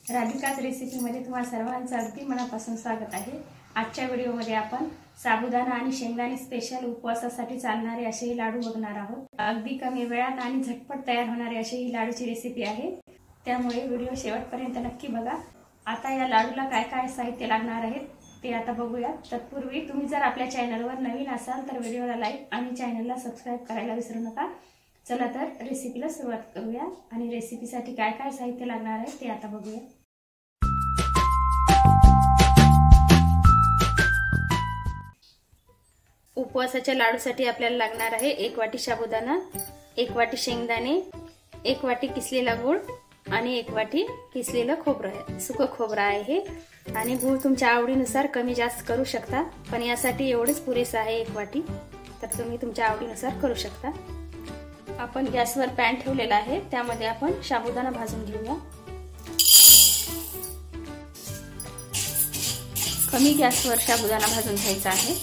राधिकाच रेसिपीमध्ये तुम्हाला सर्वांचं अगदी मनापासून स्वागत आहे। आजच्या व्हिडिओमध्ये आपण साबुदाणा आणि शेंगदाणे स्पेशल उपवासासाठी चालणारे असे लाडू बघणार आहोत। अगदी कमी वेळात आणि झटपट तयार होणारे अशी ही लाडूची रेसिपी आहे, त्यामुळे व्हिडिओ शेवटपर्यंत नक्की बघा। आता या लाडूला काय काय साहित्य लागणार आहे ते आता बघूया। तत्पूर्वी तुम्ही जर आपल्या चॅनलवर नवीन असाल तर व्हिडिओला लाईक आणि चॅनलला सबस्क्राइब करायला विसरू नका। चला तर रेसिपीला सुरुवात करूया आणि रेसिपीसाठी काय काय साहित्य लागणार आहे ते आता बघूया। उपवासाच्या लाडूसाठी आपल्याला लागणार आहे 1 वाटी साबुदाणा, 1 वाटी शेंगदाणे, 1 वाटी किसलेला गूळ आणि 1 वाटी किसलेलं खोबरं, सुकं खोबरं आहे हे। आणि गूळ तुमच्या आवडीनुसार कमी जास्त करू शकता, पण यासाठी एवढंच पुरेसं आहे 1 वाटी, तर तुम्ही तुमच्या आवडीनुसार करू शकता। आपण गॅसवर पॅन ठेवलेला आहे, त्यामध्ये आपण साबुदाणा भाजून घेऊया। कमी गॅसवर साबुदाणा भाजून घ्यायचा आहे।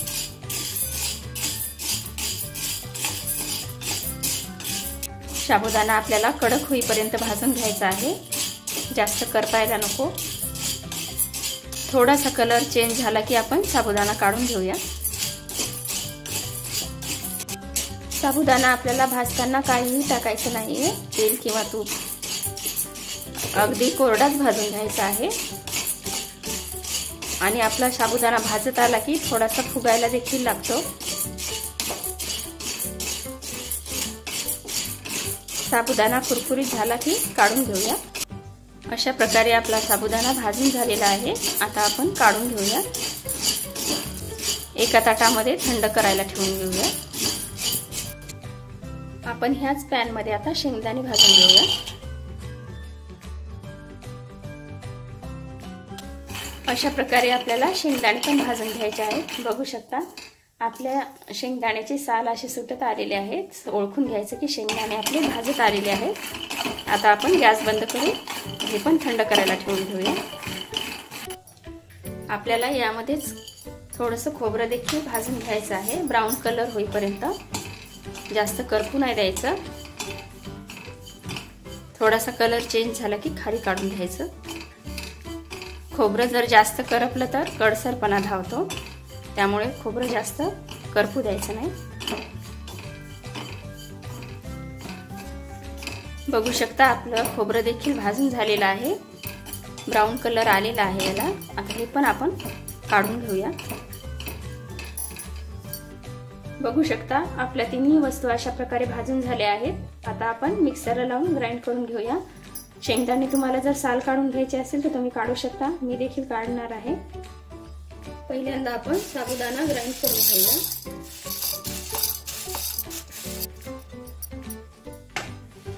साबुदाणा आपल्याला कडक होईपर्यंत भाजून घ्यायचा आहे, जास्त करपायला नको। थोडासा कलर चेंज झाला की आपण साबुदाणा काढून घेऊया। साबुदाणा आपल्याला भाजताना काहीही टाकायचं नाहीये, तेल किंवा तूप, अगदी कोरडाच भाजून घ्यायचा आहे। आणि आपला साबुदाणा भाजत आला की थोडासा फुगायला देखील लागतो। साबुदाणा कुरकुरीत झाला की काढून घेऊया। अशा प्रकारे आपला साबुदाणा भाजून झालेला आहे। आता आपण काढून घेऊया, एका ताटामध्ये थंड करायला ठेवून घेऊया। आपण ह्याच पॅन मध्ये आता शेंगदाणे भाजून घेऊया। अशा प्रकारे आपल्याला शेंगदाणे पण भाजून घ्यायचे आहेत। बघू शकता आपल्या शेंगदाण्याचे साल असे सुटत आलेले आहेत, ओळखून घ्यायचं की शेंगदाणे आपले भाजत आलेले आहेत। आता आपण गॅस बंद करून हे पण थंड करायला ठेवून घेऊया। आपल्याला यामध्येच थोडंसं खोबरं देखील भाजून घ्यायचं आहे, ब्राऊन कलर होईपर्यंत, जास्त करपू नाही द्यायचं। थोडासा कलर चेंज झाला की खाली काढून घ्यायचं। खोबरं जर जास्त करपलं तर कडसरपणा धावतो, त्यामुळे खोबरं जास्त करपू द्यायचं नाही। बघू शकता आपलं खोबरं देखील भाजून झालेलं आहे, ब्राऊन कलर आलेला आहे याला। आता हे पण आपण काढून घेऊया। बघू शकता आपल्या तिन्ही वस्तू अशा प्रकारे भाजून झाल्या आहेत। आता आपण मिक्सरला लावून ग्राइंड करून घेऊया। शेंगदाणे तुम्हाला जर साल काढून घ्यायचे असेल तर तुम्ही काढू शकता, मी देखील काढणार आहे। पहिल्यांदा आपण साबुदाणा ग्राइंड करून घेऊया।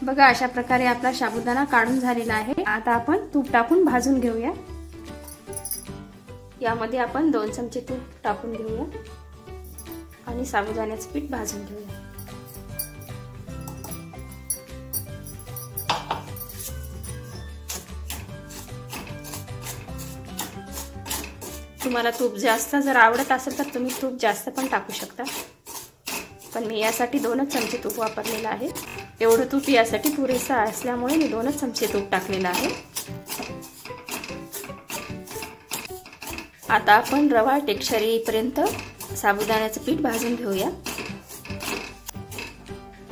बघा अशा प्रकारे आपला साबुदाणा काढून झालेला आहे। आता आपण तूप टाकून भाजून घेऊया। यामध्ये आपण 2 चमचे तूप टाकून घेऊया आणि साबुदाण्याचं पीठ भाजून घेऊया। तुम्हाला तूप जास्त जर आवडत असेल तर तुम्ही तूप जास्त पण टाकू शकता, पण मी यासाठी 2च चमचे तूप वापरलेलं आहे। एवढं तूप यासाठी पुरेसं असल्यामुळे मी 2च चमचे तूप टाकलेलं आहे। आता आपण रवा टेक्स्चर येईपर्यंत साबुदाण्याचं पीठ भाजून घेऊया।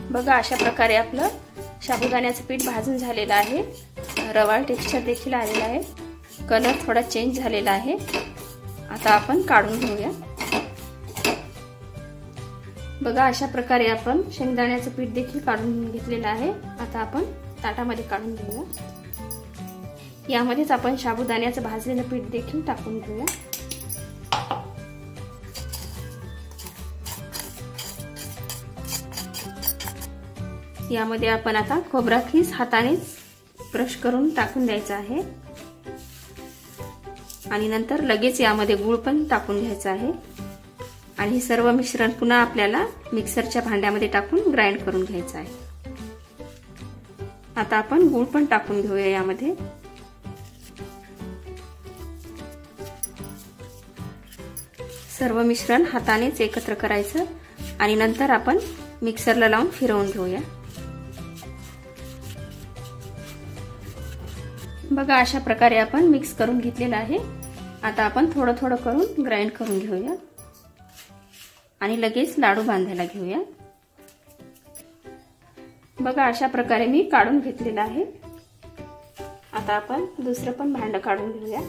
बघा अशा प्रकारे आपलं साबुदाण्याचं पीठ भाजून झालेलं आहे, रवा टेक्स्चर देखील आलेला आहे, कलर थोडा चेंज झालेला आहे। आता आपण काढून घेऊया। बघा अशा प्रकारे आपण शेंगदाण्याचं पीठ देखील काढून घेतलेलं आहे। आता आपण ताटामध्ये काढून घेऊया। यामध्येच आपण साबुदाण्याचं भाजलेलं पीठ देखील टाकून घेऊया। यामध्ये आपण आता खोबरा खीस हाताने क्रश करून टाकून द्यायचा आहे आणि नंतर लगेच यामध्ये गूळ पण टाकून घ्यायचा आहे। आणि हे सर्व मिश्रण पुन्हा आपल्याला मिक्सरच्या भांड्यामध्ये टाकून ग्राइंड करून घ्यायचं आहे। आता आपण गूळ पण टाकून घेऊया यामध्ये। सर्व मिश्रण हातानेच एकत्र करायचं आणि नंतर आपण मिक्सरला लावून फिरवून घेऊया। बघा अशा प्रकारे आपण मिक्स करून घेतलेलं आहे। आता आपण थोडं थोडं करून ग्राइंड करून घेऊया आणि लगेच लाडू बांधायला घेऊया। बघा अशा प्रकारे मी काढून घेतलेलं आहे। आता आपण दुसरं पण भांड काढून घेऊया।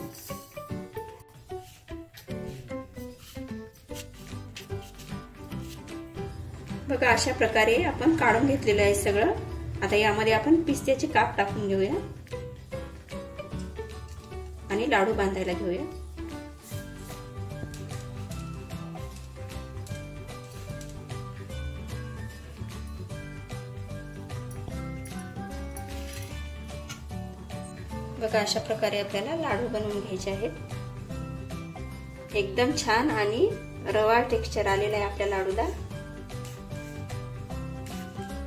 बघा अशा प्रकारे आपण काढून घेतलेलं आहे सगळं। आता यामध्ये आपण पिस्त्याचे काप टाकून घेऊया आणि लाडू बांधायला घेऊया। बघा अशा प्रकारे आपल्याला लाडू बनवून घ्यायचे आहेत। एकदम छान आणि रवा टेक्स्चर आलेला आहे आपल्या लाडूला।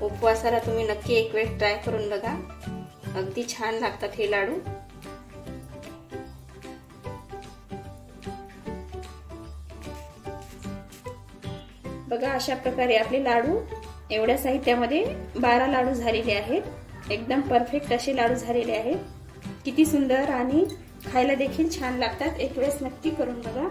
उपवासाला तुम्ही नक्की एक वेळ ट्राय करून बघा, अगदी छान लागतात हे लाडू। बघा अशा प्रकारे आपले लाडू एवढ्या साहित्यामध्ये 12 लाडू झालेले आहेत। एकदम परफेक्ट असे लाडू झालेले आहेत। किती सुंदर आणि खायला देखील छान लागतात। एक वेळेस नक्की करून बघा।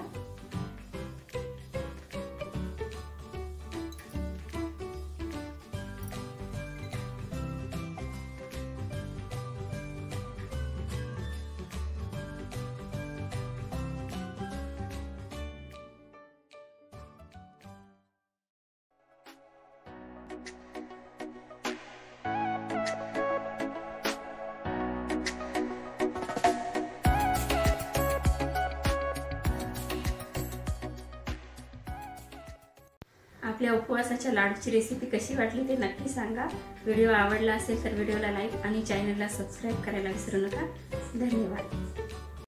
आपल्या उपवासाच्या लाडूची रेसिपी कशी वाटली ते नक्की सांगा। व्हिडिओ आवडला असेल तर व्हिडिओला लाईक आणि चॅनलला सबस्क्राइब करायला विसरू नका। धन्यवाद।